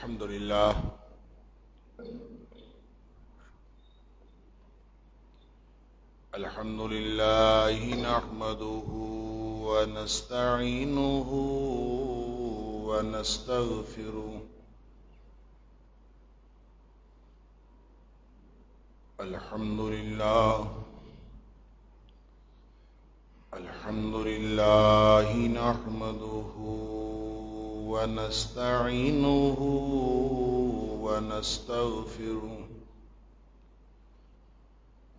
الحمد لله نحمده ونستعينه ونستغفره. الحمد لله نحمده ونستعينه ونستغفره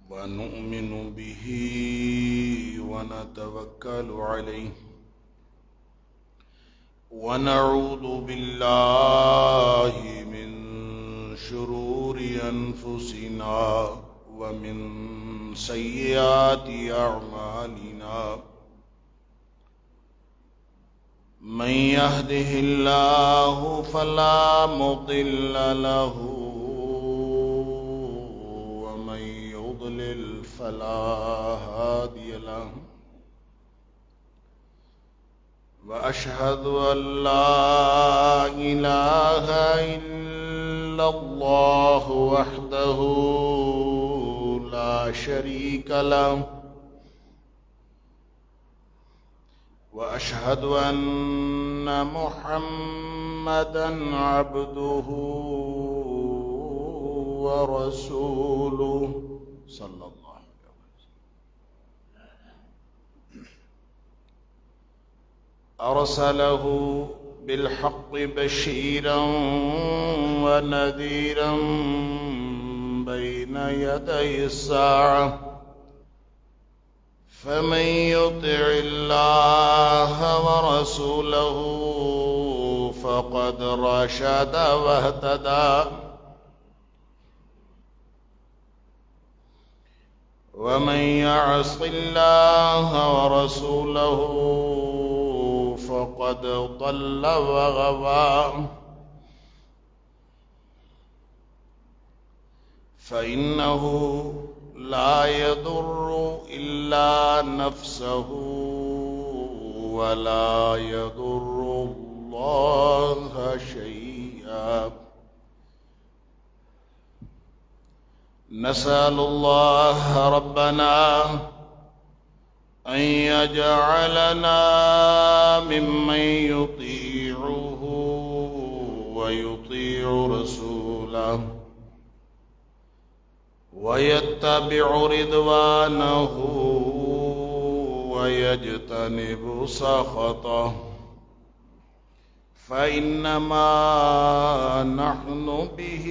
ونؤمن به ونتوكل عليه ونعوذ بالله من شرور أنفسنا ومن سيئات أعمالنا. من يهده الله فلا مضل له ومن يضلل فلا هادي له. وأشهد أن لا إله إلا الله وحده لا شريك له. وأشهد أن محمدًا عبده ورسوله صلى الله عليه وسلم. أرسله بالحق بشيرًا ونذيرًا بين يدي الساعة. فمن يطع الله ورسوله فقد رشد واهتدى. ومن يعص الله ورسوله فقد ضل وغوى. فإنه لا يضر إلا نفسه ولا يضر الله شيئا. نسأل الله ربنا أن يجعلنا ممن يطيعه ويطيع رسوله ويتبع رضوانه ويجتنب سخطه. فإنما نحن به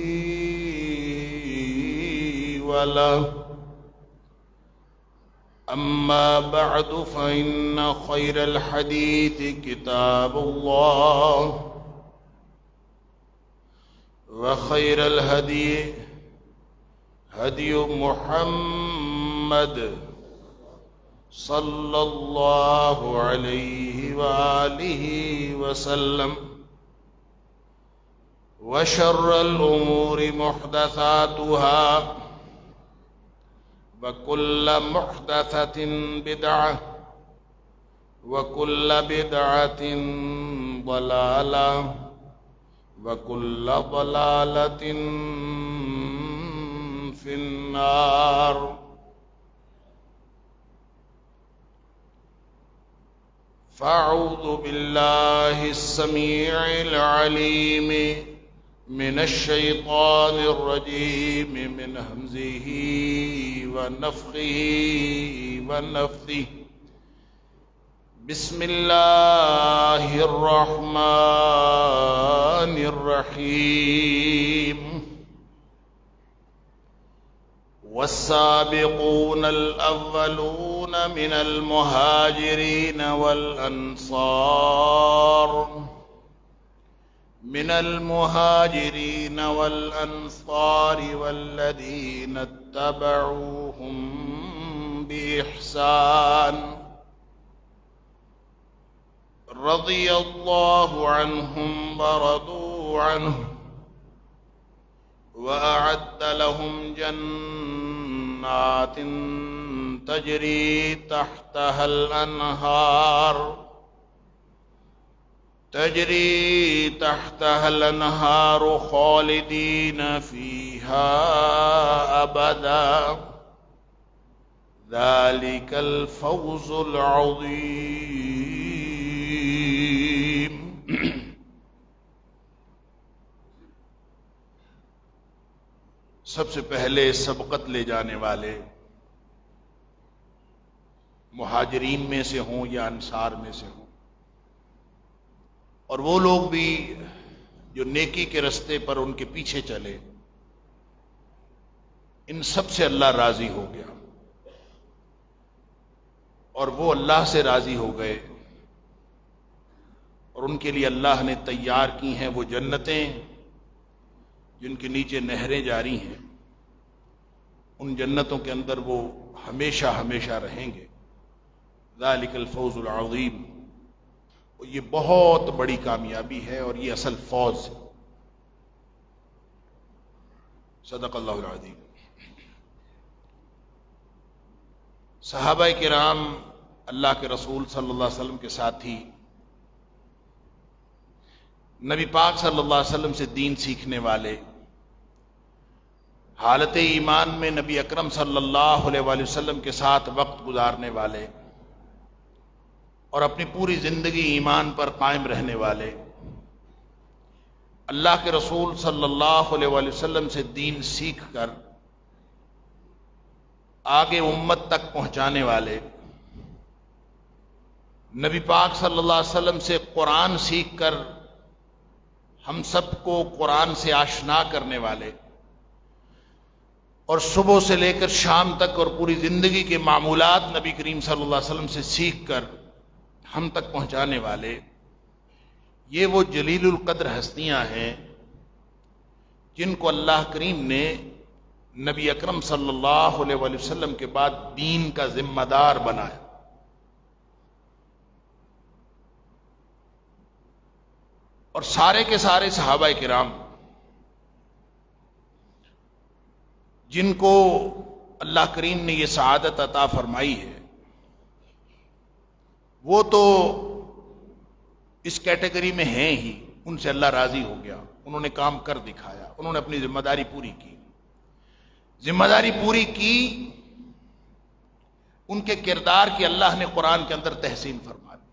وله. أما بعد فإن خير الحديث كتاب الله وخير الهدي هدي محمد صلى الله عليه وآله وسلم. وشر الأمور محدثاتها وكل محدثة بدعة وكل بدعة ضلالة وكل ضلالة في النار. فأعوذ بالله السميع العليم من الشيطان الرجيم من همزه ونفخه ونفثه. بسم الله الرحمن الرحيم. والسابقون الأولون من المهاجرين والأنصار والذين اتبعوهم بإحسان رضي الله عنهم ورضوا عنه وأعد لهم جنات تجري تحتها الأنهار تجری تحتها الانہار خالدین فیہا ابدا ذالک الفوز العظیم۔ سب سے پہلے سبقت لے جانے والے مہاجرین میں سے ہوں یا انصار میں سے ہوں، اور وہ لوگ بھی جو نیکی کے رستے پر ان کے پیچھے چلے، ان سب سے اللہ راضی ہو گیا، اور وہ اللہ سے راضی ہو گئے، اور ان کے لیے اللہ نے تیار کی ہیں وہ جنتیں جن کے نیچے نہریں جاری ہیں، ان جنتوں کے اندر وہ ہمیشہ ہمیشہ رہیں گے۔ ذالک الفوز العظیم، یہ بہت بڑی کامیابی ہے اور یہ اصل فوز ہے۔ صدق اللہ العظیم۔ صحابہ کرام اللہ کے رسول صلی اللہ علیہ وسلم کے ساتھی، نبی پاک صلی اللہ علیہ وسلم سے دین سیکھنے والے، حالت ایمان میں نبی اکرم صلی اللہ علیہ وآلہ وسلم کے ساتھ وقت گزارنے والے اور اپنی پوری زندگی ایمان پر قائم رہنے والے، اللہ کے رسول صلی اللہ علیہ وآلہ وسلم سے دین سیکھ کر آگے امت تک پہنچانے والے، نبی پاک صلی اللہ علیہ وسلم سے قرآن سیکھ کر ہم سب کو قرآن سے آشنا کرنے والے، اور صبح سے لے کر شام تک اور پوری زندگی کے معمولات نبی کریم صلی اللہ علیہ وسلم سے سیکھ کر ہم تک پہنچانے والے، یہ وہ جلیل القدر ہستیاں ہیں جن کو اللہ کریم نے نبی اکرم صلی اللہ علیہ وآلہ وسلم کے بعد دین کا ذمہ دار بنایا۔ اور سارے کے سارے صحابہ کرام جن کو اللہ کریم نے یہ سعادت عطا فرمائی ہے، وہ تو اس کیٹیگری میں ہیں ہی، ان سے اللہ راضی ہو گیا، انہوں نے کام کر دکھایا، انہوں نے اپنی ذمہ داری پوری کی۔ ذمہ داری پوری کی، ان کے کردار کی اللہ نے قرآن کے اندر تحسین فرما دی۔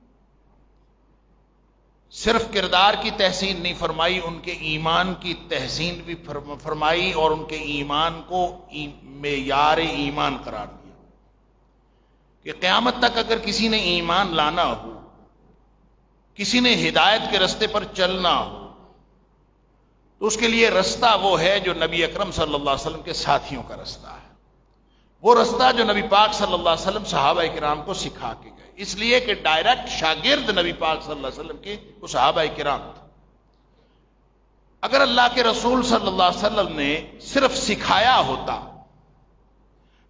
صرف کردار کی تحسین نہیں فرمائی، ان کے ایمان کی تحسین بھی فرمائی، اور ان کے ایمان کو معیار ایمان قرار دیا کہ قیامت تک اگر کسی نے ایمان لانا ہو، کسی نے ہدایت کے رستے پر چلنا ہو، تو اس کے لیے رستہ وہ ہے جو نبی اکرم صلی اللہ علیہ وسلم کے ساتھیوں کا رستہ ہے، وہ رستہ جو نبی پاک صلی اللہ علیہ وسلم صحابہ کرام کو سکھا کے گئے، اس لیے کہ ڈائریکٹ شاگرد نبی پاک صلی اللہ علیہ وسلم کے وہ صحابہ کرام تھے۔ اگر اللہ کے رسول صلی اللہ علیہ وسلم نے صرف سکھایا ہوتا،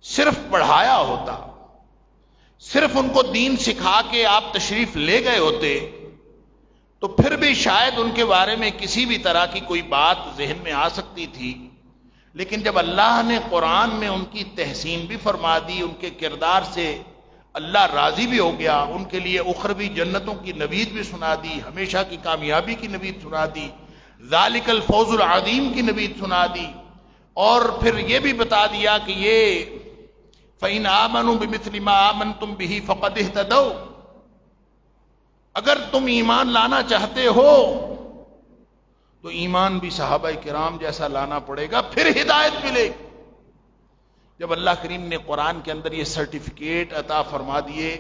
صرف پڑھایا ہوتا، صرف ان کو دین سکھا کے آپ تشریف لے گئے ہوتے، تو پھر بھی شاید ان کے بارے میں کسی بھی طرح کی کوئی بات ذہن میں آ سکتی تھی، لیکن جب اللہ نے قرآن میں ان کی تحسین بھی فرما دی، ان کے کردار سے اللہ راضی بھی ہو گیا، ان کے لیے اخروی جنتوں کی نوید بھی سنا دی، ہمیشہ کی کامیابی کی نوید سنا دی، ذالک الفوز العظیم کی نوید سنا دی، اور پھر یہ بھی بتا دیا کہ یہ فَإِنْ آمَنُوا بِمِثْلِ مَا آمَنْتُمْ بِهِ فَقَدِ اهْتَدَوْا، اگر تم ایمان لانا چاہتے ہو تو ایمان بھی صحابہ کرام جیسا لانا پڑے گا، پھر ہدایت ملے گی۔ جب اللہ کریم نے قرآن کے اندر یہ سرٹیفکیٹ عطا فرما دیے،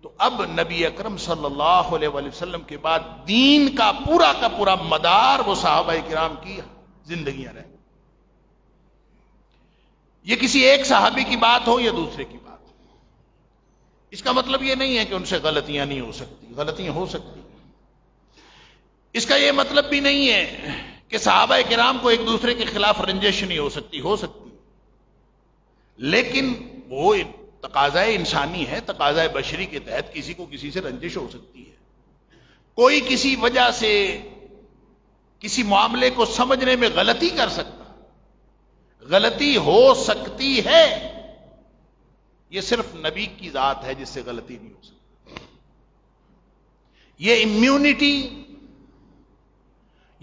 تو اب نبی اکرم صلی اللہ علیہ وآلہ وسلم کے بعد دین کا پورا مدار وہ صحابہ کرام کی زندگیاں رہیں۔ یہ کسی ایک صحابی کی بات ہو یا دوسرے کی بات، اس کا مطلب یہ نہیں ہے کہ ان سے غلطیاں نہیں ہو سکتی، غلطیاں ہو سکتی۔ اس کا یہ مطلب بھی نہیں ہے کہ صحابہ کرام کو ایک دوسرے کے خلاف رنجش نہیں ہو سکتی، ہو سکتی، لیکن وہ تقاضائے انسانی ہے، تقاضائے بشری کے تحت کسی کو کسی سے رنجش ہو سکتی ہے۔ کوئی کسی وجہ سے کسی معاملے کو سمجھنے میں غلطی کر سکتا، غلطی ہو سکتی ہے، یہ صرف نبی کی ذات ہے جس سے غلطی نہیں ہو سکتی۔ یہ امیونٹی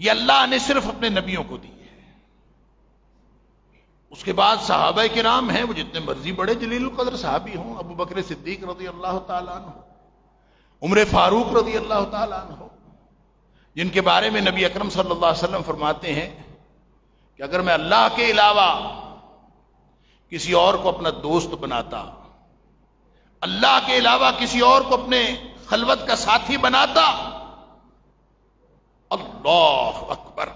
یہ اللہ نے صرف اپنے نبیوں کو دی ہے. اس کے بعد صحابہ کرام ہیں، وہ جتنے مرضی بڑے جلیل القدر صحابی ہوں، ابو بکر صدیق رضی اللہ تعالیٰ عنہ، عمر فاروق رضی اللہ تعالیٰ عنہ، جن کے بارے میں نبی اکرم صلی اللہ علیہ وسلم فرماتے ہیں کہ اگر میں اللہ کے علاوہ کسی اور کو اپنا دوست بناتا، اللہ کے علاوہ کسی اور کو اپنے خلوت کا ساتھی بناتا، اللہ اکبر،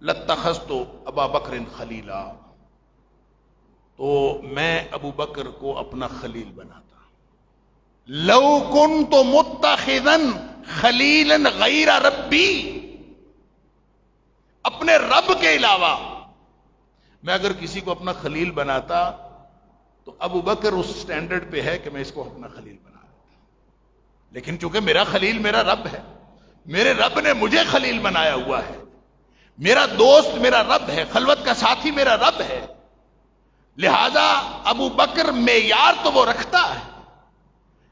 لاتخذت ابا بکر خلیلا، تو میں ابو بکر کو اپنا خلیل بناتا. لو کنت متخذا خلیلا غیر ربی، اپنے رب کے علاوہ میں اگر کسی کو اپنا خلیل بناتا تو ابو بکر اس سٹینڈرڈ پہ ہے کہ میں اس کو اپنا خلیل بنا لیتا. لیکن چونکہ میرا خلیل میرا رب ہے، میرے رب نے مجھے خلیل بنایا ہوا ہے، میرا دوست میرا رب ہے، خلوت کا ساتھی میرا رب ہے، لہذا ابو بکر معیار تو وہ رکھتا ہے،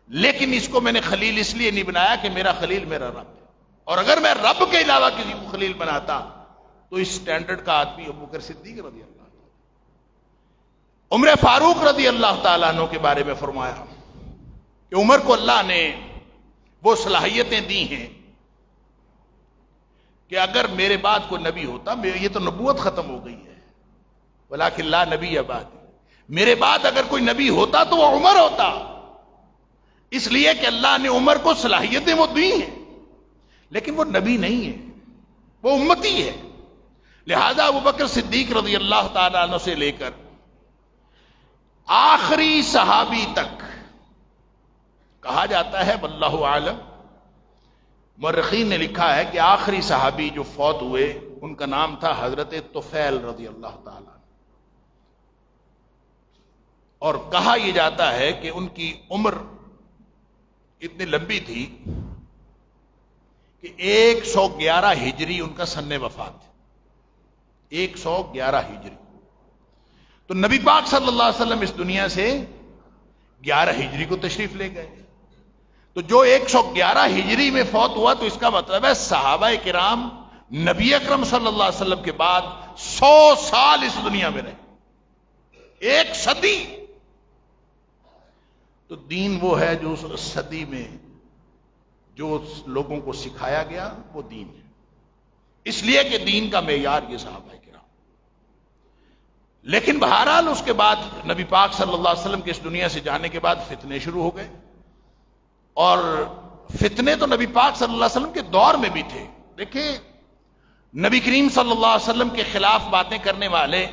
لیکن اس کو میں نے خلیل اس لیے نہیں بنایا کہ میرا خلیل میرا رب ہے. اور اگر میں رب کے علاوہ کسی کو خلیل بناتا تو اس سٹینڈرڈ کا آدمی ابو بکر صدیق رضی اللہ عنہ. عمر فاروق رضی اللہ تعالیٰ عنہ کے بارے میں فرمایا کہ عمر کو اللہ نے وہ صلاحیتیں دی ہیں کہ اگر میرے بعد کوئی نبی ہوتا، یہ تو نبوت ختم ہو گئی ہے، ولکن لا نبی بعد، میرے بعد اگر کوئی نبی ہوتا تو وہ عمر ہوتا، اس لیے کہ اللہ نے عمر کو صلاحیتیں وہ دی ہیں، لیکن وہ نبی نہیں ہے، وہ امتی ہے. لہذا ابو بکر صدیق رضی اللہ تعالیٰ عنہ سے لے کر آخری صحابی تک کہا جاتا ہے، واللہ عالم، مورخین نے لکھا ہے کہ آخری صحابی جو فوت ہوئے ان کا نام تھا حضرت طفیل رضی اللہ تعالیٰ عنہ، اور کہا یہ جاتا ہے کہ ان کی عمر اتنی لمبی تھی کہ 111 ہجری ان کا سن وفات ہے. 111 ہجری. تو نبی پاک صلی اللہ علیہ وسلم اس دنیا سے 11 ہجری کو تشریف لے گئے. تو جو 111 ہجری میں فوت ہوا تو اس کا مطلب ہے صحابہ کرام نبی اکرم صلی اللہ علیہ وسلم کے بعد 100 سال اس دنیا میں رہے، 1 صدی. تو دین وہ ہے جو اس صدی میں جو لوگوں کو سکھایا گیا وہ دین ہے. اس لیے کہ دین کا معیار یہ صحابہ کرام. لیکن بہرحال اس کے بعد نبی پاک صلی اللہ علیہ وسلم کے اس دنیا سے جانے کے بعد فتنے شروع ہو گئے، اور فتنے تو نبی پاک صلی اللہ علیہ وسلم کے دور میں بھی تھے. دیکھیں، نبی کریم صلی اللہ علیہ وسلم کے خلاف باتیں کرنے والے،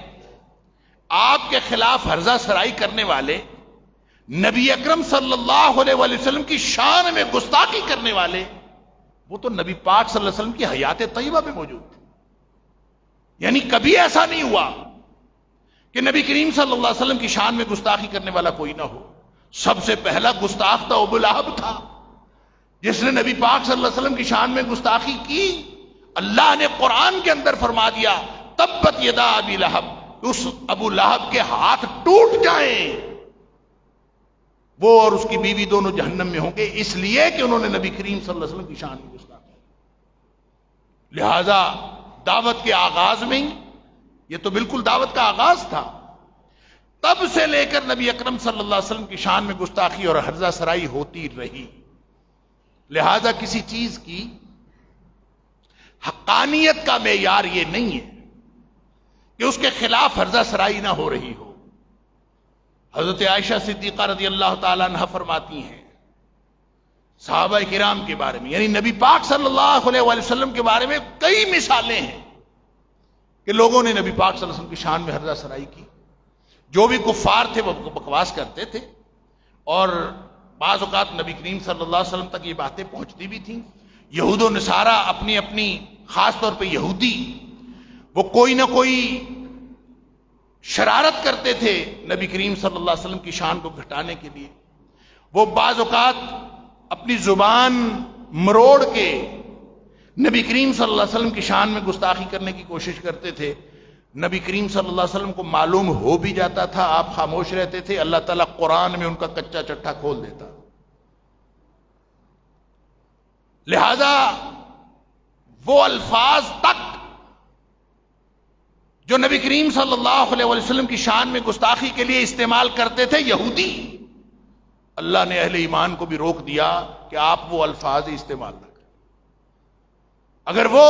آپ کے خلاف ہرزہ سرائی کرنے والے، نبی اکرم صلی اللہ علیہ وسلم کی شان میں گستاخی کرنے والے، وہ تو نبی پاک صلی اللہ علیہ وسلم کی حیات طیبہ میں موجود تھے. یعنی کبھی ایسا نہیں ہوا کہ نبی کریم صلی اللہ علیہ وسلم کی شان میں گستاخی کرنے والا کوئی نہ ہو. سب سے پہلا گستاخ تو ابو لہب تھا، جس نے نبی پاک صلی اللہ علیہ وسلم کی شان میں گستاخی کی. اللہ نے قرآن کے اندر فرما دیا، تبت یدا ابی لہب، اس ابو لہب کے ہاتھ ٹوٹ جائیں، وہ اور اس کی بیوی دونوں جہنم میں ہوں گے، اس لیے کہ انہوں نے نبی کریم صلی اللہ علیہ وسلم کی شان میں گستاخی. لہذا دعوت کے آغاز میں ہی، یہ تو بالکل دعوت کا آغاز تھا، تب سے لے کر نبی اکرم صلی اللہ علیہ وسلم کی شان میں گستاخی اور ہرزہ سرائی ہوتی رہی. لہذا کسی چیز کی حقانیت کا معیار یہ نہیں ہے کہ اس کے خلاف ہرزہ سرائی نہ ہو رہی ہو. حضرت عائشہ صدیقہ رضی اللہ تعالیٰ عنہ فرماتی ہیں صحابہ کرام کے بارے میں، یعنی نبی پاک صلی اللہ علیہ وسلم کے بارے میں کئی مثالیں ہیں کہ لوگوں نے نبی پاک صلی اللہ علیہ وسلم کی شان میں ہرزہ سرائی کی. جو بھی کفار تھے وہ بکواس کرتے تھے، اور بعض اوقات نبی کریم صلی اللہ علیہ وسلم تک یہ باتیں پہنچتی بھی تھیں. یہود و نصارہ اپنی اپنی، خاص طور پہ یہودی، وہ کوئی نہ کوئی شرارت کرتے تھے نبی کریم صلی اللہ علیہ وسلم کی شان کو گھٹانے کے لیے. وہ بعض اوقات اپنی زبان مروڑ کے نبی کریم صلی اللہ علیہ وسلم کی شان میں گستاخی کرنے کی کوشش کرتے تھے. نبی کریم صلی اللہ علیہ وسلم کو معلوم ہو بھی جاتا تھا، آپ خاموش رہتے تھے، اللہ تعالیٰ قرآن میں ان کا کچا چٹھا کھول دیتا. لہذا وہ الفاظ تک جو نبی کریم صلی اللہ علیہ وسلم کی شان میں گستاخی کے لیے استعمال کرتے تھے یہودی، اللہ نے اہل ایمان کو بھی روک دیا کہ آپ وہ الفاظ استعمال نہ کریں۔ اگر وہ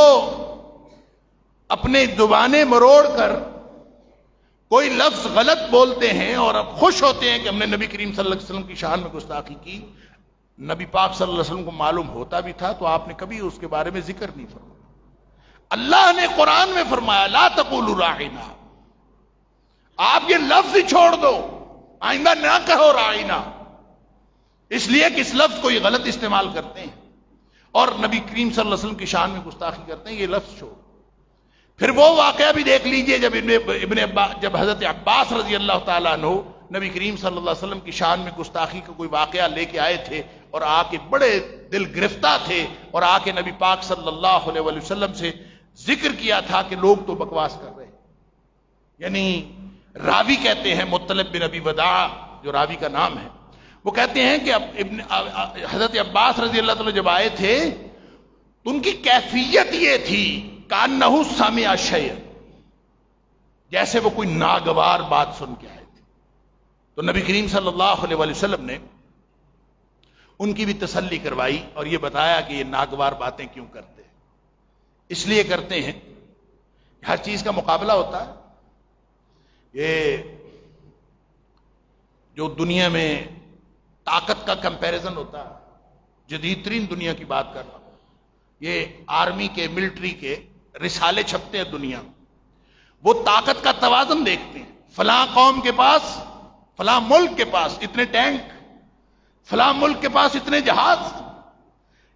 اپنے زبانیں مروڑ کر کوئی لفظ غلط بولتے ہیں اور اب خوش ہوتے ہیں کہ ہم نے نبی کریم صلی اللہ علیہ وسلم کی شان میں گستاخی کی، نبی پاک صلی اللہ علیہ وسلم کو معلوم ہوتا بھی تھا تو آپ نے کبھی اس کے بارے میں ذکر نہیں فرمایا۔ اللہ نے قرآن میں فرمایا لا تقولوا راعنا، آپ یہ لفظ ہی چھوڑ دو، آئندہ نہ کہو راعنا، اس لیے کہ اس لفظ کو یہ غلط استعمال کرتے ہیں اور نبی کریم صلی اللہ علیہ وسلم کی شان میں گستاخی کرتے ہیں، یہ لفظ چھوڑ۔ پھر وہ واقعہ بھی دیکھ لیجئے جب حضرت عباس رضی اللہ تعالیٰ عنہ نبی کریم صلی اللہ علیہ وسلم کی شان میں گستاخی کا کوئی واقعہ لے کے آئے تھے اور آ کے بڑے دل گرفتہ تھے اور آ کے نبی پاک صلی اللہ علیہ وسلم سے ذکر کیا تھا کہ لوگ تو بکواس کر رہے ہیں۔ یعنی راوی کہتے ہیں مطلب بن ابی وداع جو راوی کا نام ہے، وہ کہتے ہیں کہ حضرت عباس رضی اللہ تعالیٰ جب آئے تھے تو ان کی کیفیت یہ تھی کأنہ سمع شیئا، جیسے وہ کوئی ناگوار بات سن کے آئے تھے۔ تو نبی کریم صلی اللہ علیہ وسلم نے ان کی بھی تسلی کروائی اور یہ بتایا کہ یہ ناگوار باتیں کیوں کرتے ہیں، اس لیے کرتے ہیں ہر چیز کا مقابلہ ہوتا ہے۔ یہ جو دنیا میں طاقت کا کمپیریزن ہوتا ہے، جدید ترین دنیا کی بات کر رہا ہوں، یہ آرمی کے ملٹری کے رسالے چھپتے ہیں دنیا، وہ طاقت کا توازن دیکھتے ہیں، فلاں قوم کے پاس، فلاں ملک کے پاس اتنے ٹینک، فلاں ملک کے پاس اتنے جہاز،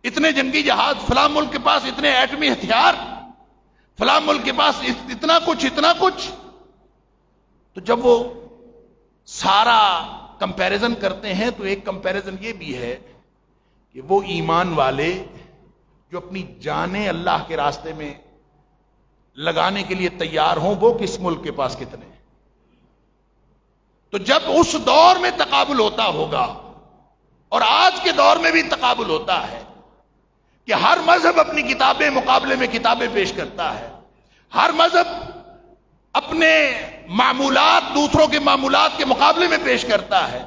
اتنے جنگی جہاز، فلاں ملک کے پاس اتنے ایٹمی ہتھیار، فلاں ملک کے پاس اتنا کچھ۔ تو جب وہ سارا کمپیریزن کرتے ہیں تو ایک کمپیریزن یہ بھی ہے کہ وہ ایمان والے جو اپنی جانیں اللہ کے راستے میں لگانے کے لیے تیار ہوں، وہ کس ملک کے پاس کتنے ہیں۔ تو جب اس دور میں تقابل ہوتا ہوگا اور آج کے دور میں بھی تقابل ہوتا ہے کہ ہر مذہب اپنی کتابیں مقابلے میں کتابیں پیش کرتا ہے، ہر مذہب اپنے معمولات دوسروں کے معمولات کے مقابلے میں پیش کرتا ہے،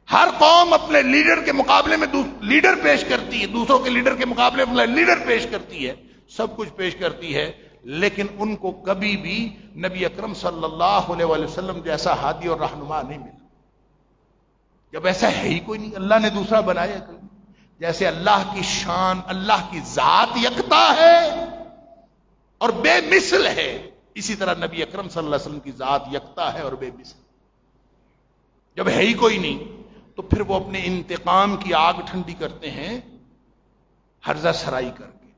ہر قوم اپنے لیڈر کے مقابلے میں لیڈر پیش کرتی ہے، دوسروں کے لیڈر کے مقابلے میں لیڈر پیش کرتی ہے، سب کچھ پیش کرتی ہے، لیکن ان کو کبھی بھی نبی اکرم صلی اللہ علیہ وسلم جیسا ہادی اور رہنما نہیں ملا۔ جب ایسا ہے ہی کوئی نہیں، اللہ نے دوسرا بنایا کوئی، جیسے اللہ کی شان، اللہ کی ذات یکتا ہے اور بے مثل ہے، اسی طرح نبی اکرم صلی اللہ علیہ وسلم کی ذات یکتا ہے اور بے مثل۔ جب ہے ہی کوئی نہیں تو پھر وہ اپنے انتقام کی آگ ٹھنڈی کرتے ہیں ہرزہ سرائی کر کے۔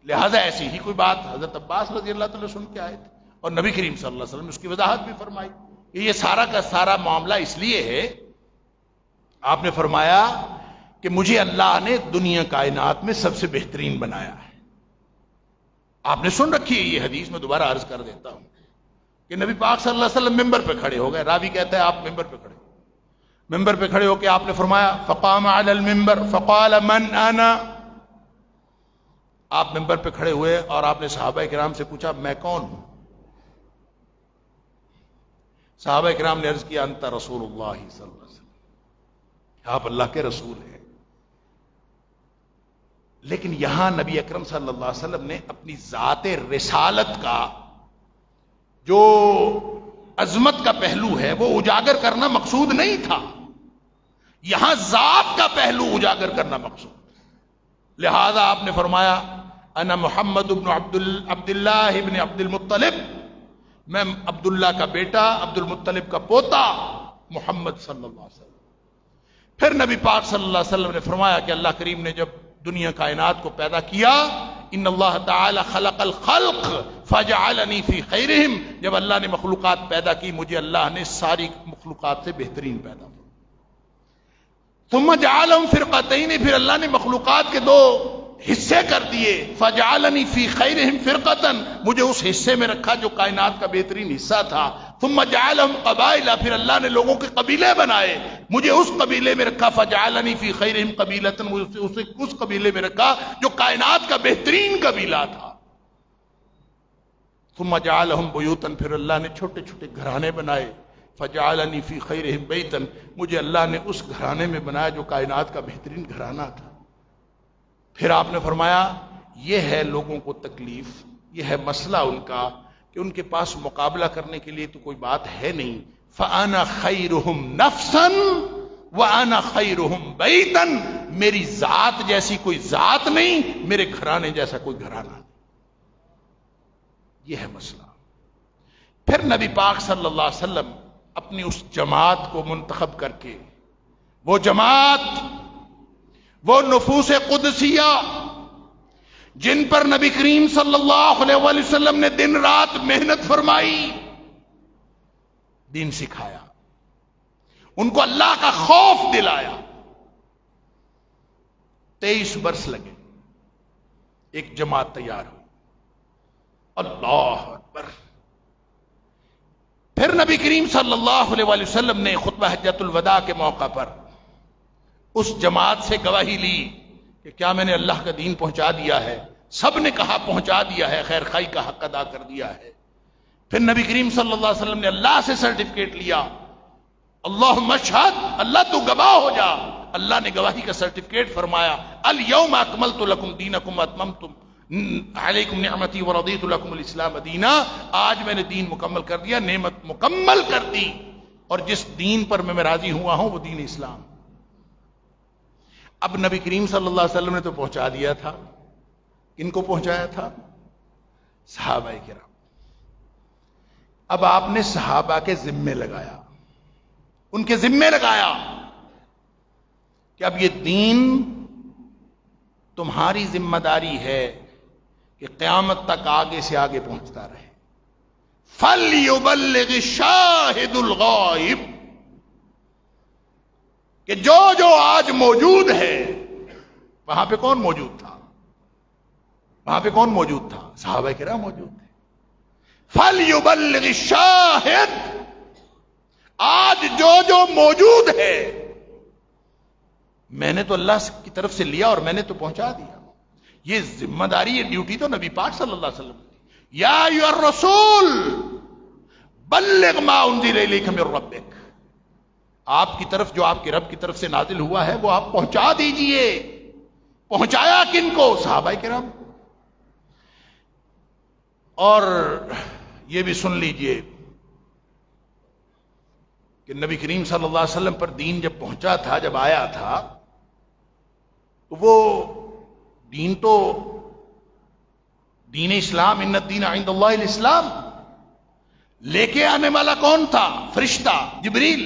لہذا ایسی ہی کوئی بات حضرت عباس رضی اللہ تعالیٰ سن کے آئے تھے اور نبی کریم صلی اللہ علیہ وسلم نے اس کی وضاحت بھی فرمائی کہ یہ سارا کا سارا معاملہ اس لیے ہے، آپ نے فرمایا کہ مجھے اللہ نے دنیا کائنات میں سب سے بہترین بنایا ہے۔ آپ نے سن رکھی ہے یہ حدیث، میں دوبارہ عرض کر دیتا ہوں کہ نبی پاک صلی اللہ علیہ وسلم ممبر پہ کھڑے ہو گئے، راوی کہتا ہے آپ ممبر پہ کھڑے ہو، ممبر پہ کھڑے ہو کے آپ نے فرمایا فقام علی المنبر فقال من انا، آپ ممبر پہ کھڑے ہوئے اور آپ نے صحابہ کرام سے پوچھا میں کون ہوں؟ صحابہ کرام نے عرض کیا انت رسول اللہ صلی اللہ علیہ وسلم، آپ اللہ کے رسول ہیں۔ لیکن یہاں نبی اکرم صلی اللہ علیہ وسلم نے اپنی ذات رسالت کا جو عظمت کا پہلو ہے وہ اجاگر کرنا مقصود نہیں تھا، یہاں ذات کا پہلو اجاگر کرنا مقصود، لہذا آپ نے فرمایا انا محمد ابن عبداللہ ابن عبد المطلب، میں عبداللہ کا بیٹا عبد المطلب کا پوتا محمد صلی اللہ علیہ وسلم۔ پھر نبی پاک صلی اللہ علیہ وسلم نے فرمایا کہ اللہ کریم نے جب دنیا کائنات کو پیدا کیا، ان اللہ تعالی خلق الخلق فجعلنی فی خیرہم، جب اللہ نے مخلوقات پیدا کی مجھے اللہ نے ساری مخلوقات سے بہترین پیدا کی۔ ثم جعلہم فرقتین، پھر اللہ نے مخلوقات کے دو حصے کر دیے، فجعلنی فی خیرہم فرقتن، مجھے اس حصے میں رکھا جو کائنات کا بہترین حصہ تھا، ثم جعلهم قبائل، پھر اللہ نے لوگوں کے قبیلے بنائے، مجھے اس قبیلے میں رکھا، فجعلنی فی خیرہم قبیلۃ، اسے اس قبیلے میں رکھا جو کائنات کا بہترین قبیلہ تھا۔ ثم جعلهم بیوتا، پھر اللہ نے چھوٹے چھوٹے گھرانے بنائے، فجعلنی فی خیرہم بیتا، مجھے اللہ نے اس گھرانے میں بنایا جو کائنات کا بہترین گھرانہ تھا۔ پھر آپ نے فرمایا یہ ہے لوگوں کو تکلیف، یہ ہے مسئلہ ان کا کہ ان کے پاس مقابلہ کرنے کے لیے تو کوئی بات ہے نہیں۔ فَأَنَا خَيْرُهُمْ نَفْسًا وَأَنَا خَيْرُهُمْ بَيْتًا، میری ذات جیسی کوئی ذات نہیں، میرے گھرانے جیسا کوئی گھرانہ نہیں۔ یہ ہے مسئلہ۔ پھر نبی پاک صلی اللہ علیہ وسلم اپنی اس جماعت کو منتخب کر کے، وہ جماعت، وہ نفوس قدسیہ جن پر نبی کریم صلی اللہ علیہ وسلم نے دن رات محنت فرمائی، دین سکھایا، ان کو اللہ کا خوف دلایا، 23 برس لگے، ایک جماعت تیار ہوئی۔ اللہ اکبر۔ پھر نبی کریم صلی اللہ علیہ وسلم نے خطبہ حجۃ الوداع کے موقع پر اس جماعت سے گواہی لی کہ کیا میں نے اللہ کا دین پہنچا دیا ہے؟ سب نے کہا پہنچا دیا ہے، خیر خائی کا حق ادا کر دیا ہے۔ پھر نبی کریم صلی اللہ علیہ وسلم نے اللہ سے سرٹیفکیٹ لیا، اللہم اشہد، اللہ تو گواہ ہو جا۔ اللہ نے گواہی کا سرٹیفکیٹ فرمایا، الیوم اکملت لکم دینکم واتممت علیکم نعمتی ورضیت لکم الاسلام دینا، آج میں نے دین مکمل کر دیا، نعمت مکمل کر دی، اور جس دین پر میں راضی ہوا ہوں وہ دین اسلام۔ اب نبی کریم صلی اللہ علیہ وسلم نے تو پہنچا دیا تھا، کن کو پہنچایا تھا؟ صحابہ کرام۔ اب آپ نے صحابہ کے ذمے لگایا، ان کے ذمے لگایا کہ اب یہ دین تمہاری ذمہ داری ہے کہ قیامت تک آگے سے آگے پہنچتا رہے۔ فَلْيُبَلِّغِ الشَّاهِدُ الْغَائِبُ، کہ جو جو آج موجود ہے، وہاں پہ کون موجود تھا؟ وہاں پہ کون موجود تھا؟ صحابہ کرام موجود تھے۔ فَلْيُبَلِّغِ الشَّاهِدُ، آج جو جو موجود ہے، میں نے تو اللہ کی طرف سے لیا اور میں نے تو پہنچا دیا۔ یہ ذمہ داری، یہ ڈیوٹی تو نبی پاک صلی اللہ علیہ وسلم کی۔ یا ایھا الرسول بلغ ما انزل الیک من ربک، آپ کی طرف جو آپ کے رب کی طرف سے نازل ہوا ہے وہ آپ پہنچا دیجئے۔ پہنچایا کن کو؟ صحابہ کرام۔ اور یہ بھی سن لیجئے کہ نبی کریم صلی اللہ علیہ وسلم پر دین جب پہنچا تھا، جب آیا تھا، تو وہ دین تو دین اسلام، ان الدین عند اللہ الاسلام، لے کے آنے والا کون تھا؟ فرشتہ جبریل۔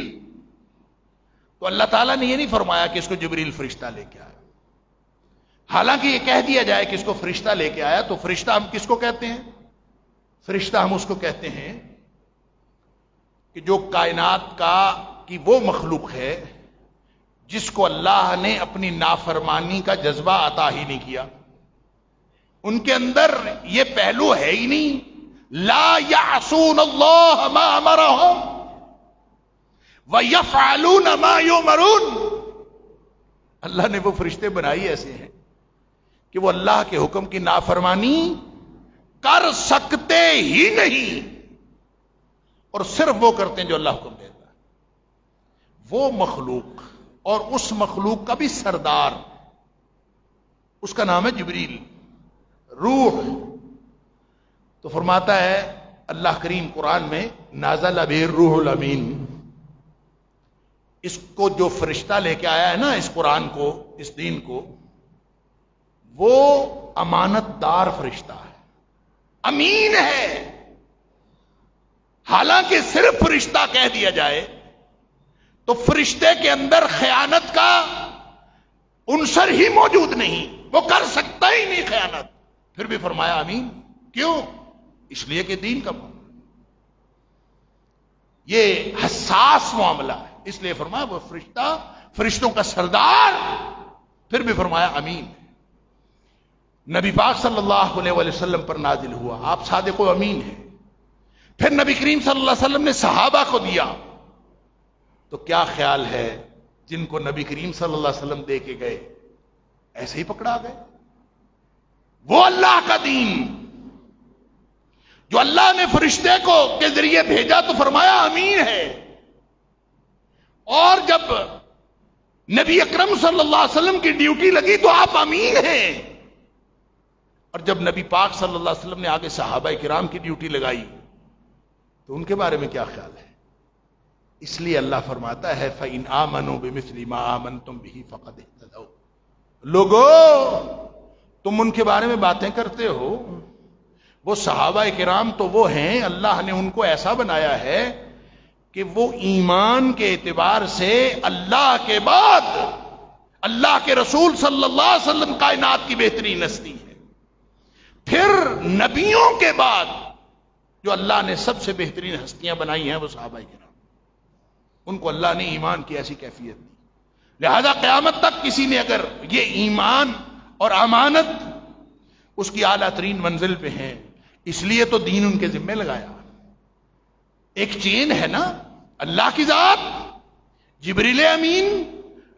تو اللہ تعالیٰ نے یہ نہیں فرمایا کہ اس کو جبریل فرشتہ لے کے آیا، حالانکہ یہ کہہ دیا جائے کہ اس کو فرشتہ لے کے آیا، تو فرشتہ ہم کس کو کہتے ہیں؟ فرشتہ ہم اس کو کہتے ہیں کہ جو کائنات کی وہ مخلوق ہے جس کو اللہ نے اپنی نافرمانی کا جذبہ عطا ہی نہیں کیا، ان کے اندر یہ پہلو ہے ہی نہیں۔ لا یعصون اللہ ما امرہم ویفعلون ما یؤمرون، اللہ نے وہ فرشتے بنائی ایسے ہیں کہ وہ اللہ کے حکم کی نافرمانی کر سکتے ہی نہیں، اور صرف وہ کرتے ہیں جو اللہ حکم دیتا ہے۔ وہ مخلوق، اور اس مخلوق کا بھی سردار، اس کا نام ہے جبریل، روح۔ تو فرماتا ہے اللہ کریم قرآن میں، نازل بہ الروح الامین، اس کو جو فرشتہ لے کے آیا ہے نا، اس قرآن کو، اس دین کو، وہ امانت دار فرشتہ ہے، امین ہے۔ حالانکہ صرف فرشتہ کہہ دیا جائے تو فرشتے کے اندر خیانت کا عنصر ہی موجود نہیں، وہ کر سکتا ہی نہیں خیانت، پھر بھی فرمایا امین۔ کیوں؟ اس لیے کہ دین کا معاملہ، یہ حساس معاملہ ہے، اس لیے فرمایا وہ فرشتہ، فرشتوں کا سردار، پھر بھی فرمایا امین۔ نبی پاک صلی اللہ علیہ وسلم پر نازل ہوا، آپ صادق و امین ہیں، پھر نبی کریم صلی اللہ علیہ وسلم نے صحابہ کو دیا. تو کیا خیال ہے جن کو نبی کریم صلی اللہ علیہ وسلم دے کے گئے ایسے ہی پکڑا گئے؟ وہ اللہ کا دین جو اللہ نے فرشتے کو کے ذریعے بھیجا تو فرمایا امین ہے، اور جب نبی اکرم صلی اللہ علیہ وسلم کی ڈیوٹی لگی تو آپ امین ہیں، اور جب نبی پاک صلی اللہ علیہ وسلم نے آگے صحابہ کرام کی ڈیوٹی لگائی تو ان کے بارے میں کیا خیال ہے؟ اس لیے اللہ فرماتا ہے فَإِنْ آمَنُوا بِمِثْلِ مَا آمَنْتُمْ بِهِ فَقَدْ اهْتَدَوْا. لوگو تم ان کے بارے میں باتیں کرتے ہو، وہ صحابہ کرام تو وہ ہیں اللہ نے ان کو ایسا بنایا ہے کہ وہ ایمان کے اعتبار سے اللہ کے بعد اللہ کے رسول صلی اللہ علیہ وسلم کائنات کی بہترین ہستی ہے. پھر نبیوں کے بعد جو اللہ نے سب سے بہترین ہستیاں بنائی ہیں وہ صحابہ کرام، ان کو اللہ نے ایمان کی ایسی کیفیت دی. لہذا قیامت تک کسی نے اگر یہ ایمان اور امانت اس کی اعلیٰ ترین منزل پہ ہیں، اس لیے تو دین ان کے ذمہ لگایا. ایک چین ہے نا، اللہ کی ذات، جبریل امین،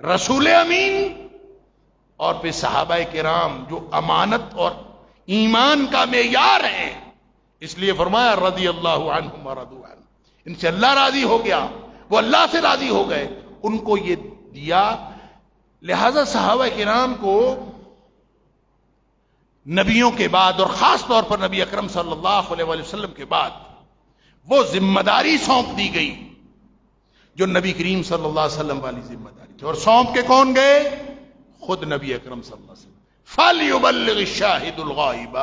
رسول امین، اور پھر صحابہ کرام جو امانت اور ایمان کا معیار ہے. اس لیے فرمایا رضی اللہ عنہم ورضوا عنہ، ان سے اللہ راضی ہو گیا، وہ اللہ سے راضی ہو گئے، ان کو یہ دیا. لہذا صحابہ کرام کو نبیوں کے بعد اور خاص طور پر نبی اکرم صلی اللہ علیہ وسلم کے بعد وہ ذمہ داری سونپ دی گئی جو نبی کریم صلی اللہ علیہ وسلم والی ذمہ داری تھی. اور سونپ کے کون گئے؟ خود نبی اکرم صلی اللہ علیہ وسلم. فَلْيُبَلِّغِ الشَّاهِدُ الْغَائِبَ،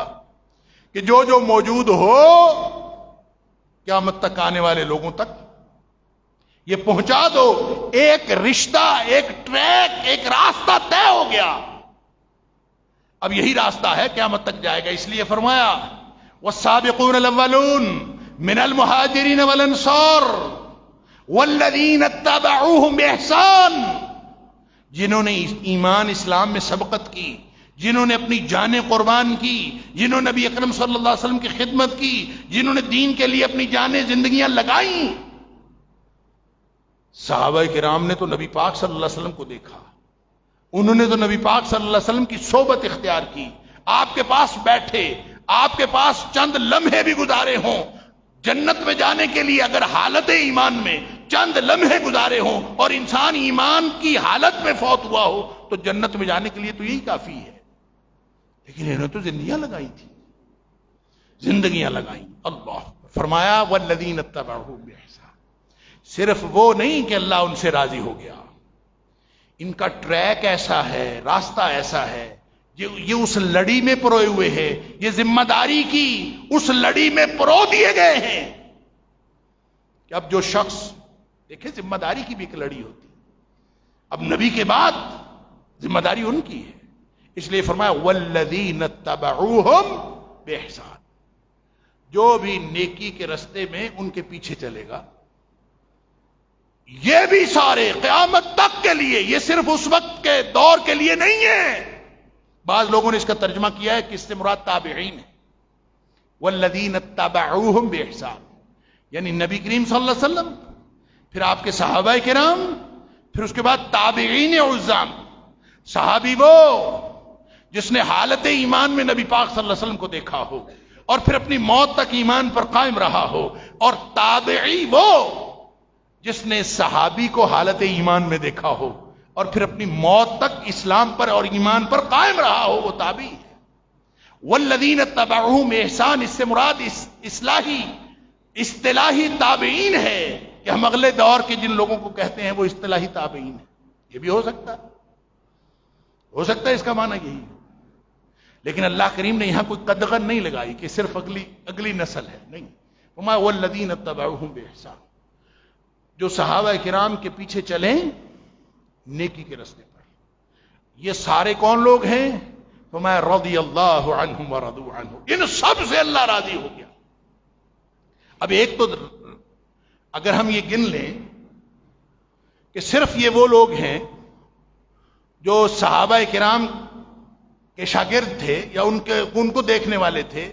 کہ جو موجود ہو قیامت تک آنے والے لوگوں تک یہ پہنچا دو. ایک رشتہ، ایک ٹریک، ایک راستہ طے ہو گیا. اب یہی راستہ ہے قیامت تک جائے گا. اس لیے فرمایا والسابقون الاولون من المہاجرین والانصار والذین اتبعوہم باحسان، جنہوں نے ایمان اسلام میں سبقت کی، جنہوں نے اپنی جانیں قربان کی، جنہوں نے نبی اکرم صلی اللہ علیہ وسلم کی خدمت کی، جنہوں نے دین کے لیے اپنی جانیں زندگیاں لگائیں. صحابہ کرام نے تو نبی پاک صلی اللہ علیہ وسلم کو دیکھا، انہوں نے تو نبی پاک صلی اللہ علیہ وسلم کی صحبت اختیار کی، آپ کے پاس بیٹھے، آپ کے پاس چند لمحے بھی گزارے ہوں. جنت میں جانے کے لیے اگر حالت ایمان میں چند لمحے گزارے ہوں اور انسان ایمان کی حالت میں فوت ہوا ہو تو جنت میں جانے کے لیے تو یہی کافی ہے. لیکن انہوں نے تو زندگیاں لگائی تھی، زندگیاں لگائیں. اللہ فرمایا والذین اتبعوہم باحسان، صرف وہ نہیں کہ اللہ ان سے راضی ہو گیا، ان کا ٹریک ایسا ہے، راستہ ایسا ہے، یہ اس لڑی میں پروئے ہوئے ہیں، یہ ذمہ داری کی اس لڑی میں پرو دیے گئے ہیں کہ اب جو شخص دیکھیں ذمہ داری کی بھی ایک لڑی ہوتی، اب نبی کے بعد ذمہ داری ان کی ہے. اس لیے فرمایا والذین اتبعوہم باحسان، جو بھی نیکی کے رستے میں ان کے پیچھے چلے گا، یہ بھی سارے قیامت تک کے لیے، یہ صرف اس وقت کے دور کے لیے نہیں ہے. بعض لوگوں نے اس کا ترجمہ کیا ہے کہ اس سے مراد تابعین ہے. والذین اتبعوہم باحسان، یعنی نبی کریم صلی اللہ علیہ وسلم، پھر آپ کے صحابہ کرام، پھر اس کے بعد تابعین عظام. صحابی وہ جس نے حالت ایمان میں نبی پاک صلی اللہ علیہ وسلم کو دیکھا ہو اور پھر اپنی موت تک ایمان پر قائم رہا ہو، اور تابعی وہ جس نے صحابی کو حالت ایمان میں دیکھا ہو اور پھر اپنی موت تک اسلام پر اور ایمان پر قائم رہا ہو، وہ تابعی ہے. والذین اتبعوہم باحسان، اس سے مراد اصطلاحی تابعین ہے کہ ہم اگلے دور کے جن لوگوں کو کہتے ہیں وہ اصطلاحی تابعین ہیں. یہ بھی ہو سکتا ہے اس کا معنی یہی ہے. لیکن اللہ کریم نے یہاں کوئی قدغن نہیں لگائی کہ صرف اگلی نسل ہے، نہیں. وما والذین اتبعوہم باحسان، جو صحابہ کرام کے پیچھے چلیں نیکی کے راستے پر. یہ سارے کون لوگ ہیں؟ فرمایا رضی اللہ عنہم ورضوا عنہ، ان سب سے اللہ راضی ہو گیا. اب ایک تو اگر ہم یہ گن لیں کہ صرف یہ وہ لوگ ہیں جو صحابہ کرام کے شاگرد تھے یا ان کو دیکھنے والے تھے،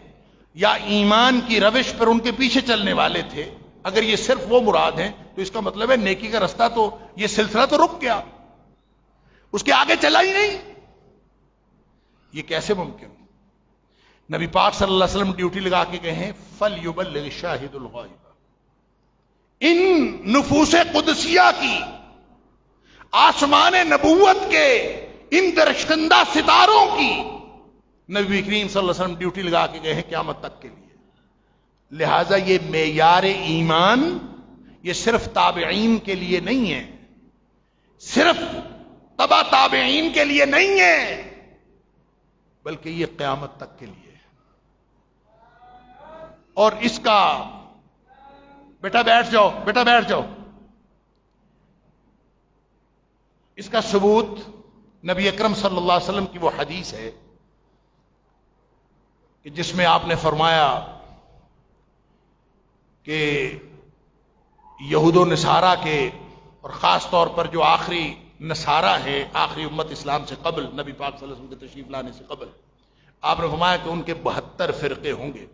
یا ایمان کی روش پر ان کے پیچھے چلنے والے تھے، اگر یہ صرف وہ مراد ہیں تو اس کا مطلب ہے نیکی کا رستہ تو یہ سلسلہ تو رک گیا، اس کے آگے چلا ہی نہیں. یہ کیسے ممکن؟ نبی پاک صلی اللہ علیہ وسلم ڈیوٹی لگا کے گئے ہیں فَلْيُبَلِّغِ الشَّاهِدُ الْغَائِبَ. ان نفوس قدسیہ کی، آسمان نبوت کے ان درشکندہ ستاروں کی نبی کریم صلی اللہ علیہ وسلم ڈیوٹی لگا کے گئے ہیں قیامت تک کے لیے. لہذا یہ معیار ایمان یہ صرف تابعین کے لیے نہیں ہے، صرف تبع تابعین کے لیے نہیں ہے، بلکہ یہ قیامت تک کے لیے ہے. اور اس کا بیٹا بیٹھ جاؤ، بیٹا بیٹھ جاؤ، اس کا ثبوت نبی اکرم صلی اللہ علیہ وسلم کی وہ حدیث ہے کہ جس میں آپ نے فرمایا کہ یہود و نصارہ کے، اور خاص طور پر جو آخری نصارہ ہے، آخری امت اسلام سے قبل، نبی پاک صلی اللہ علیہ وسلم کے تشریف لانے سے قبل، آپ نے فرمایا کہ ان کے 72 فرقے ہوں گے.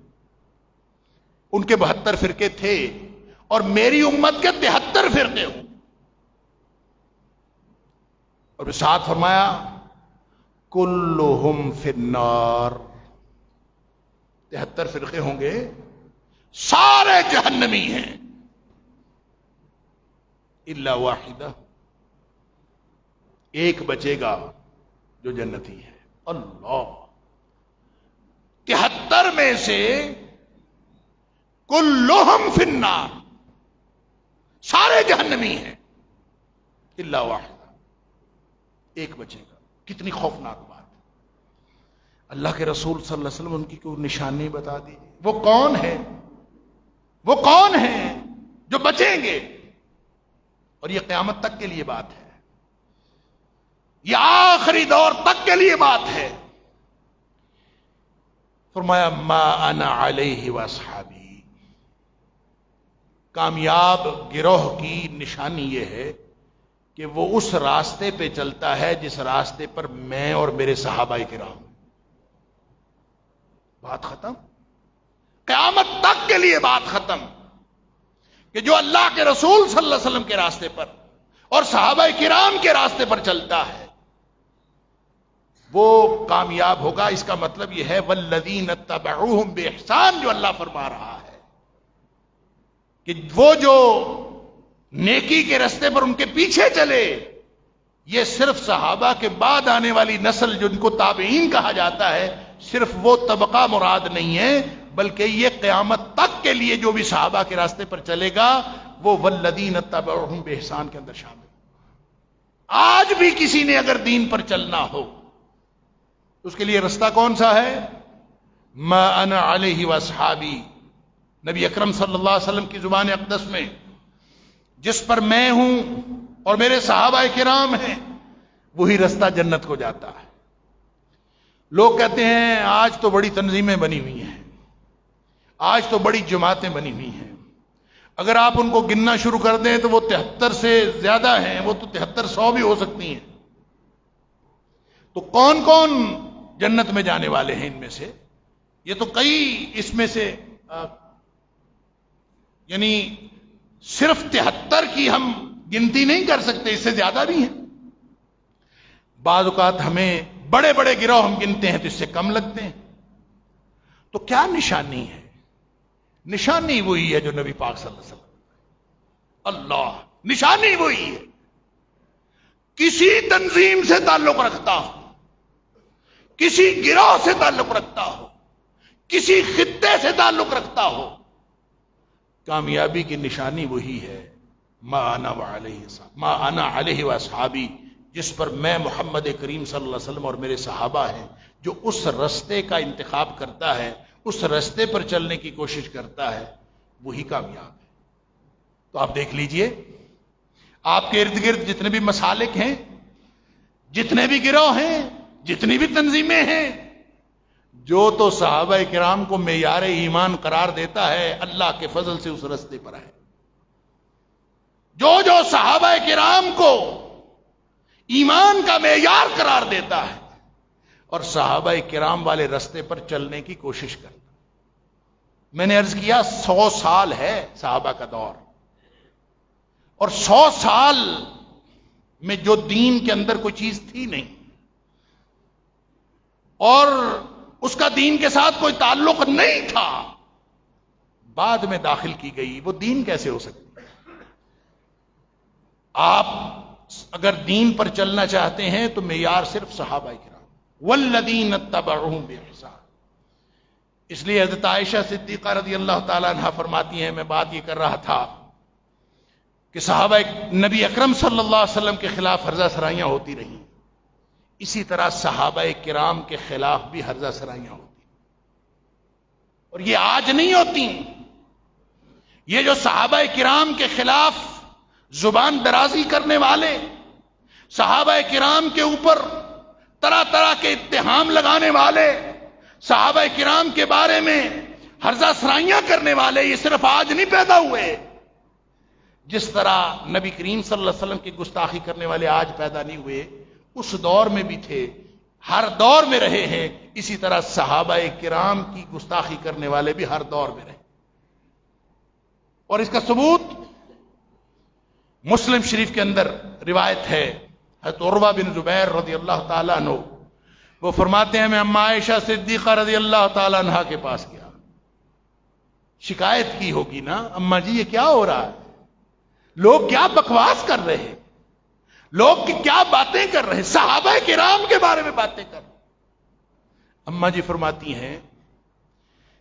ان کے 72 فرقے تھے اور میری امت کے 73 فرقے ہوں. اور ساتھ فرمایا کلہم فی النار، 73 فرقے ہوں گے، سارے جہنمی ہیں الا واحدہ، ایک بچے گا جو جنتی ہے. اللہ، 73 میں سے کلہم فی النار، سارے جہنمی ہیں الا واحدہ، ایک بچے گا. کتنی خوفناک بات. اللہ کے رسول صلی اللہ علیہ وسلم ان کی کوئی نشانی بتا دیجیے، وہ کون ہے؟ وہ کون ہیں جو بچیں گے؟ اور یہ قیامت تک کے لیے بات ہے، یہ آخری دور تک کے لیے بات ہے. فرمایا ما انا علیہ واصحابی. کامیاب گروہ کی نشانی یہ ہے کہ وہ اس راستے پہ چلتا ہے جس راستے پر میں اور میرے صحابہ کرام. بات ختم. قیامت تک کے لیے بات ختم کہ جو اللہ کے رسول صلی اللہ علیہ وسلم کے راستے پر اور صحابہ کرام کے راستے پر چلتا ہے وہ کامیاب ہوگا. اس کا مطلب یہ ہے والذین اتبعوہم بإحسان، جو اللہ فرما رہا ہے کہ وہ جو نیکی کے راستے پر ان کے پیچھے چلے، یہ صرف صحابہ کے بعد آنے والی نسل جن کو تابعین کہا جاتا ہے، صرف وہ طبقہ مراد نہیں ہے، بلکہ یہ قیامت تک کے لیے جو بھی صحابہ کے راستے پر چلے گا وہ والذین اتبعوہم بإحسان کے اندر شامل. آج بھی کسی نے اگر دین پر چلنا ہو اس کے لیے رستہ کون سا ہے؟ ما انا علیہ واصحابی. نبی اکرم صلی اللہ علیہ وسلم کی زبان اقدس میں جس پر میں ہوں اور میرے صحابہ کرام ہیں وہی رستہ جنت کو جاتا ہے. لوگ کہتے ہیں آج تو بڑی تنظیمیں بنی ہوئی ہیں، آج تو بڑی جماعتیں بنی ہوئی ہیں، اگر آپ ان کو گننا شروع کر دیں تو وہ 73 سے زیادہ ہیں، وہ تو 7300 بھی ہو سکتی ہیں. تو کون کون جنت میں جانے والے ہیں ان میں سے؟ یہ تو کئی اس میں سے یعنی صرف 73 کی ہم گنتی نہیں کر سکتے، اس سے زیادہ بھی ہیں. بعض اوقات ہمیں بڑے بڑے گروہ ہم گنتے ہیں تو اس سے کم لگتے ہیں. تو کیا نشانی ہے؟ نشانی وہی ہے جو نبی پاک صلی اللہ علیہ وسلم. اللہ، نشانی وہی ہے. کسی تنظیم سے تعلق رکھتا ہو، کسی گروہ سے تعلق رکھتا ہو، کسی خطے سے تعلق رکھتا ہو، کامیابی کی نشانی وہی ہے ما انا علیہ واصحابی، جس پر میں محمد کریم صلی اللہ علیہ وسلم اور میرے صحابہ ہیں. جو اس رستے کا انتخاب کرتا ہے، اس رستے پر چلنے کی کوشش کرتا ہے، وہی کامیاب ہے. تو آپ دیکھ لیجئے آپ کے ارد گرد جتنے بھی مسالک ہیں، جتنے بھی گروہ ہیں، جتنی بھی تنظیمیں ہیں، جو تو صحابہ کرام کو معیار ایمان قرار دیتا ہے اللہ کے فضل سے اس رستے پر ہے. جو صحابہ کرام کو ایمان کا معیار قرار دیتا ہے اور صحابہ کرام والے رستے پر چلنے کی کوشش کرتا ہے. میں نے عرض کیا 100 سال ہے صحابہ کا دور، اور 100 سال میں جو دین کے اندر کوئی چیز تھی نہیں اور اس کا دین کے ساتھ کوئی تعلق نہیں تھا، بعد میں داخل کی گئی، وہ دین کیسے ہو سکتی؟ آپ اگر دین پر چلنا چاہتے ہیں تو معیار صرف صحابہ کرام، والذین اتبعوہم بإحسان۔ اس لیے حضرت عائشہ صدیقہ رضی اللہ تعالیٰ عنہ فرماتی ہیں، میں بات یہ کر رہا تھا کہ صحابہ نبی اکرم صلی اللہ علیہ وسلم کے خلاف ہرزہ سرائیاں ہوتی رہیں، اسی طرح صحابہ کرام کے خلاف بھی ہرزہ سرائیاں ہوتی، اور یہ آج نہیں ہوتی۔ یہ جو صحابہ کرام کے خلاف زبان درازی کرنے والے، صحابہ کرام کے اوپر طرح طرح کے اتہام لگانے والے، صحابہ کرام کے بارے میں ہرزہ سرائیاں کرنے والے، یہ صرف آج نہیں پیدا ہوئے۔ جس طرح نبی کریم صلی اللہ علیہ وسلم کی گستاخی کرنے والے آج پیدا نہیں ہوئے، اس دور میں بھی تھے، ہر دور میں رہے ہیں، اسی طرح صحابہ کرام کی گستاخی کرنے والے بھی ہر دور میں رہے۔ اور اس کا ثبوت مسلم شریف کے اندر روایت ہے، حضرت عروہ بن زبیر رضی اللہ تعالیٰ عنہ وہ فرماتے ہیں، میں اما عائشہ صدیقہ رضی اللہ تعالیٰ عنہ کے پاس گیا، شکایت کی ہوگی نا، اما جی یہ کیا ہو رہا ہے، لوگ کیا بکواس کر رہے ہیں، لوگ کیا باتیں کر رہے ہیں، صحابہ کرام کے بارے میں باتیں کر رہے ہیں۔ اما جی فرماتی ہیں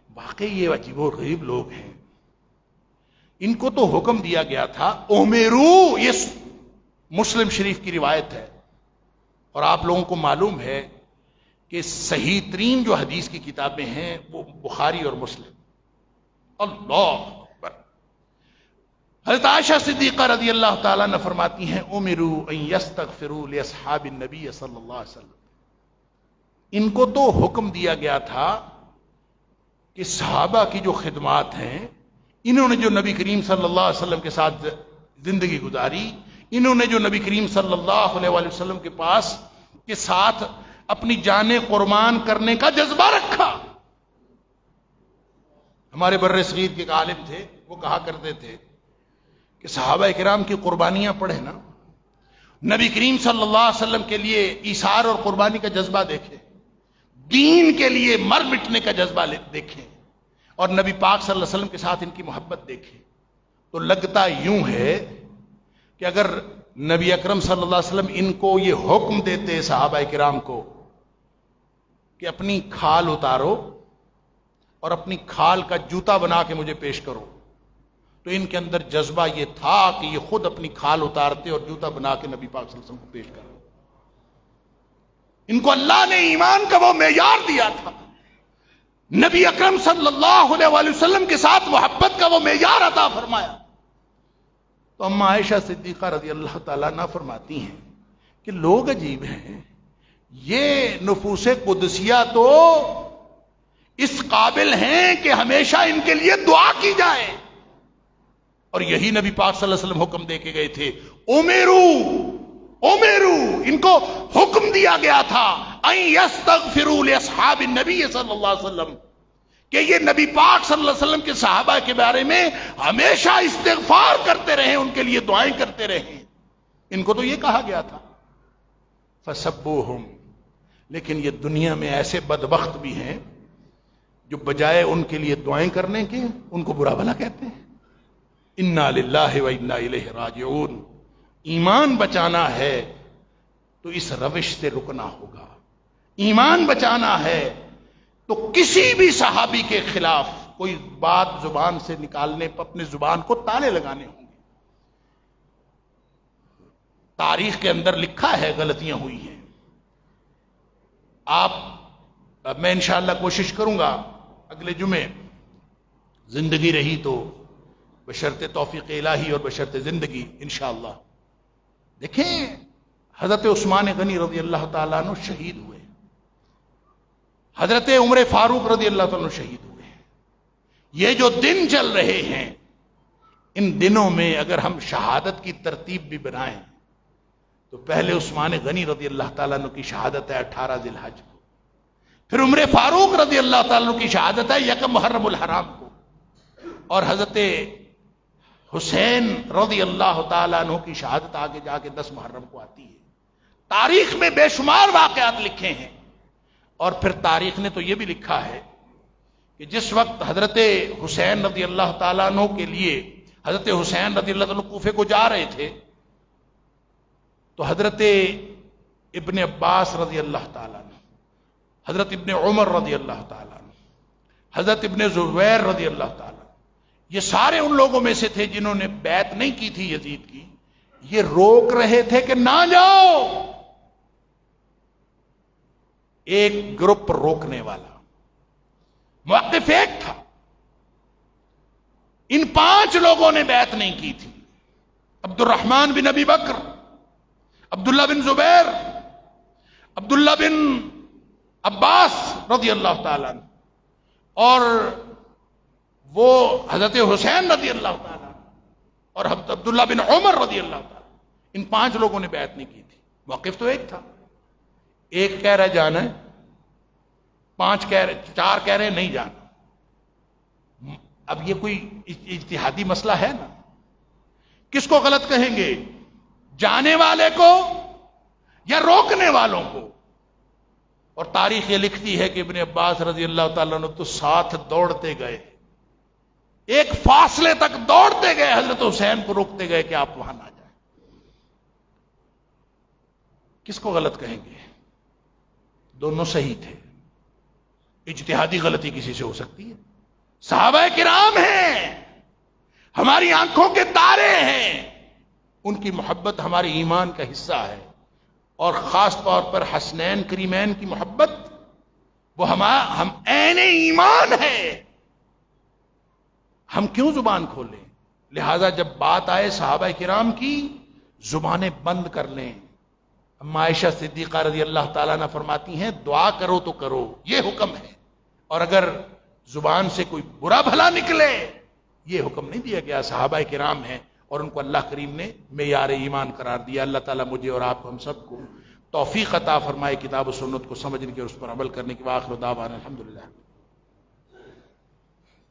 واقعی یہ عجیب و غریب لوگ ہیں، ان کو تو حکم دیا گیا تھا امیرو، یہ مسلم شریف کی روایت ہے، اور آپ لوگوں کو معلوم ہے کہ صحیح ترین جو حدیث کی کتابیں ہیں وہ بخاری اور مسلم۔ اللہ اکبر۔ حضرت عائشہ صدیقہ رضی اللہ تعالیٰ عنہ فرماتی ہیں، امروا ان یستغفروا لاصحاب النبی صلی اللہ علیہ وسلم، ان کو تو حکم دیا گیا تھا کہ صحابہ کی جو خدمات ہیں، انہوں نے جو نبی کریم صلی اللہ علیہ وسلم کے ساتھ زندگی گزاری، انہوں نے جو نبی کریم صلی اللہ علیہ وسلم کے پاس کے ساتھ اپنی جانیں قربان کرنے کا جذبہ رکھا۔ ہمارے بر صغیر کے ایک عالم تھے، وہ کہا کرتے تھے کہ صحابہ کرام کی قربانیاں پڑھیں نا، نبی کریم صلی اللہ علیہ وسلم کے لیے ایثار اور قربانی کا جذبہ دیکھیں، دین کے لیے مر مٹنے کا جذبہ دیکھیں، اور نبی پاک صلی اللہ علیہ وسلم کے ساتھ ان کی محبت دیکھیں، تو لگتا یوں ہے کہ اگر نبی اکرم صلی اللہ علیہ وسلم ان کو یہ حکم دیتے صحابہ کرام کو کہ اپنی کھال اتارو اور اپنی کھال کا جوتا بنا کے مجھے پیش کرو، تو ان کے اندر جذبہ یہ تھا کہ یہ خود اپنی کھال اتارتے اور جوتا بنا کے نبی پاک صلی اللہ علیہ وسلم کو پیش کرو۔ ان کو اللہ نے ایمان کا وہ معیار دیا تھا، نبی اکرم صلی اللہ علیہ وسلم کے ساتھ محبت کا وہ معیار عطا فرمایا۔ تو اما عائشہ صدیقہ رضی اللہ تعالیٰ عنہ فرماتی ہیں کہ لوگ عجیب ہیں، یہ نفوس قدسیہ تو اس قابل ہیں کہ ہمیشہ ان کے لیے دعا کی جائے، اور یہی نبی پاک صلی اللہ علیہ وسلم حکم دے کے گئے تھے، امیرو، ان کو حکم دیا گیا تھا ان یستغفروا لاصحاب النبی صلی اللہ علیہ وسلم، کہ یہ نبی پاک صلی اللہ علیہ وسلم کے صحابہ کے بارے میں ہمیشہ استغفار کرتے رہیں، ان کے لیے دعائیں کرتے رہیں۔ ان کو تو یہ کہا گیا تھا فسبوہم، لیکن یہ دنیا میں ایسے بدبخت بھی ہیں جو بجائے ان کے لیے دعائیں کرنے کے ان کو برا بھلا کہتے ہیں۔ انا للہ و انا الیہ راجعون۔ ایمان بچانا ہے تو اس روش سے رکنا ہوگا، ایمان بچانا ہے تو کسی بھی صحابی کے خلاف کوئی بات زبان سے نکالنے پر اپنے زبان کو تالے لگانے ہوں گے۔ تاریخ کے اندر لکھا ہے غلطیاں ہوئی ہیں، میں انشاءاللہ کوشش کروں گا اگلے جمعے زندگی رہی تو بشرط توفیق الہی اور بشرط زندگی انشاءاللہ۔ دیکھیں حضرت عثمان غنی رضی اللہ تعالیٰ عنہ شہید ہوئے، حضرت عمر فاروق رضی اللہ تعالیٰ عنہ شہید ہوئے۔ یہ جو دن چل رہے ہیں، ان دنوں میں اگر ہم شہادت کی ترتیب بھی بنائیں تو پہلے عثمان غنی رضی اللہ تعالیٰ عنہ کی شہادت ہے 18 ذی الحج کو، پھر عمر فاروق رضی اللہ تعالیٰ عنہ کی شہادت ہے 1 محرم الحرام کو، اور حضرت حسین رضی اللہ تعالیٰ عنہ کی شہادت آگے جا کے 10 محرم کو آتی ہے. تاریخ میں بے شمار واقعات لکھے ہیں، اور پھر تاریخ نے تو یہ بھی لکھا ہے کہ جس وقت حضرت حسین رضی اللہ تعالیٰ عنہ کے لیے حضرت حسین رضی اللہ عنہ کوفے کو جا رہے تھے تو حضرت ابن عباس رضی اللہ تعالیٰ عنہ، حضرت ابن عمر رضی اللہ تعالیٰ عنہ، حضرت ابن زبیر رضی اللہ تعالیٰ عنہ، یہ سارے ان لوگوں میں سے تھے جنہوں نے بیعت نہیں کی تھی یزید کی. یہ روک رہے تھے کہ نہ جاؤ. ایک گروپ روکنے والا، موقف ایک تھا. ان 5 لوگوں نے بیعت نہیں کی تھی: عبد الرحمن بن ابی بکر، عبداللہ بن زبیر، عبداللہ بن عباس رضی اللہ تعالیٰ عنہ، اور وہ حضرت حسین رضی اللہ تعالیٰ عنہ، اور عبداللہ بن عمر رضی اللہ تعالیٰ. ان 5 لوگوں نے بیعت نہیں کی تھی. موقف تو ایک تھا. ایک کہہ رہا جانا ہے، 4 کہہ رہے نہیں جانا. اب یہ کوئی اجتہادی مسئلہ ہے نا. کس کو غلط کہیں گے، جانے والے کو یا روکنے والوں کو؟ اور تاریخ یہ لکھتی ہے کہ ابن عباس رضی اللہ تعالیٰ عنہ تو ساتھ دوڑتے گئے، ایک فاصلے تک دوڑتے گئے، حضرت حسین کو روکتے گئے کہ آپ وہاں نہ جائیں. کس کو غلط کہیں گے؟ دونوں صحیح تھے. اجتہادی غلطی کسی سے ہو سکتی ہے. صحابہ کرام ہیں، ہماری آنکھوں کے تارے ہیں، ان کی محبت ہمارے ایمان کا حصہ ہے. اور خاص طور پر حسنین کریمین کی محبت وہ ہم عین ایمان ہے. ہم کیوں زبان کھولیں؟ لہذا جب بات آئے صحابہ کرام کی، زبانیں بند کر لیں. اما عائشہ صدیقہ رضی اللہ تعالیٰ عنہ فرماتی ہیں دعا کرو تو کرو، یہ حکم ہے، اور اگر زبان سے کوئی برا بھلا نکلے یہ حکم نہیں دیا گیا. صحابہ کرام ہیں اور ان کو اللہ کریم نے معیار ایمان قرار دیا. اللہ تعالیٰ مجھے اور آپ کو، ہم سب کو توفیق عطا فرمائے کتاب و سنت کو سمجھنے کی اور اس پر عمل کرنے کی. وآخر دعوانا الحمدللہ.